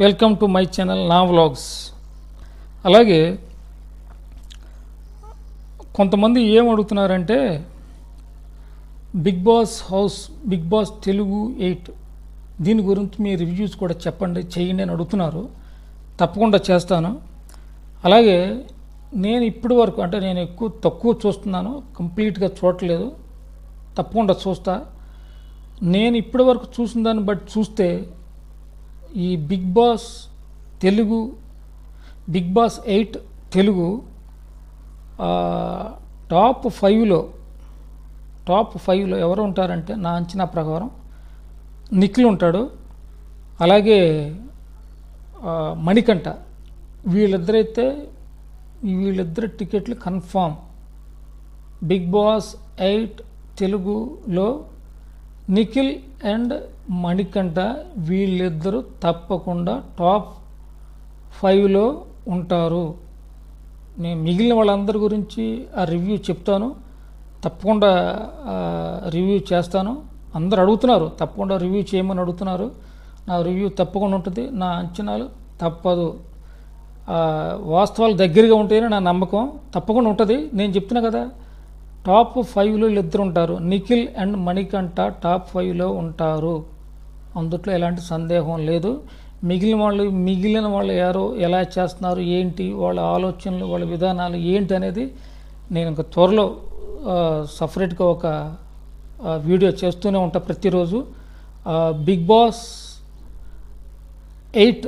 Welcome to my channel నా vlogs. అలాగే కొంతమంది ఏం అడుగుతున్నారంటే Bigg Boss house, Bigg Boss Telugu 8 దీని గురించి మీ రివ్యూస్ కూడా చెప్పండి, చేయండి అని అడుగుతున్నారు. తప్పకుండా చేస్తాను. అలాగే నేను ఇప్పటి వరకు అంటే నేను తక్కువ చూస్తున్నాను, కంప్లీట్గా చూడట్లేదు. తప్పకుండా చూస్తా. నేను ఇప్పటి వరకు చూసిన దాన్ని బట్టి చూస్తే ఈ Bigg Boss Telugu, Bigg Boss 8 Telugu top 5లో ఎవరు ఉంటారంటే నా అంచనా ప్రకారం నిఖిల్ ఉంటాడు, అలాగే మణికంఠ. వీళ్ళిద్దరి టికెట్లు కన్ఫామ్. బిగ్ బాస్ 8 తెలుగులో నిఖిల్ అండ్ మణికంఠ వీళ్ళిద్దరూ తప్పకుండా టాప్ 5లో ఉంటారు. నేను మిగిలిన వాళ్ళందరి గురించి ఆ రివ్యూ చెప్తాను, తప్పకుండా రివ్యూ చేస్తాను. అందరు అడుగుతున్నారు, తప్పకుండా రివ్యూ చేయమని అడుగుతున్నారు. నా రివ్యూ తప్పకుండా ఉంటుంది. నా అంచనాలు తప్పదు, వాస్తవాలు దగ్గరగా ఉంటేనే నా నమ్మకం. తప్పకుండా ఉంటుంది. నేను చెప్తున్నా కదా, టాప్ 5లో వీళ్ళిద్దరు ఉంటారు. నిఖిల్ అండ్ మణికంఠ టాప్ 5లో ఉంటారు. అందుట్లో ఎలాంటి సందేహం లేదు. మిగిలిన వాళ్ళు ఎవరు, ఎలా చేస్తున్నారు, ఏంటి వాళ్ళ ఆలోచనలు, వాళ్ళ విధానాలు ఏంటి అనేది నేను ఇంకా త్వరలో సపరేట్గా ఒక వీడియో చేస్తూనే ఉంటా ప్రతిరోజు. బిగ్ బాస్ 8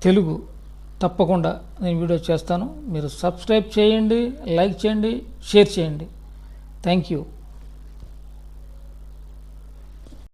తెలుగు తప్పకుండా నేను వీడియో చేస్తాను. మీరు సబ్స్క్రైబ్ చేయండి, లైక్ చేయండి, షేర్ చేయండి. Thank you.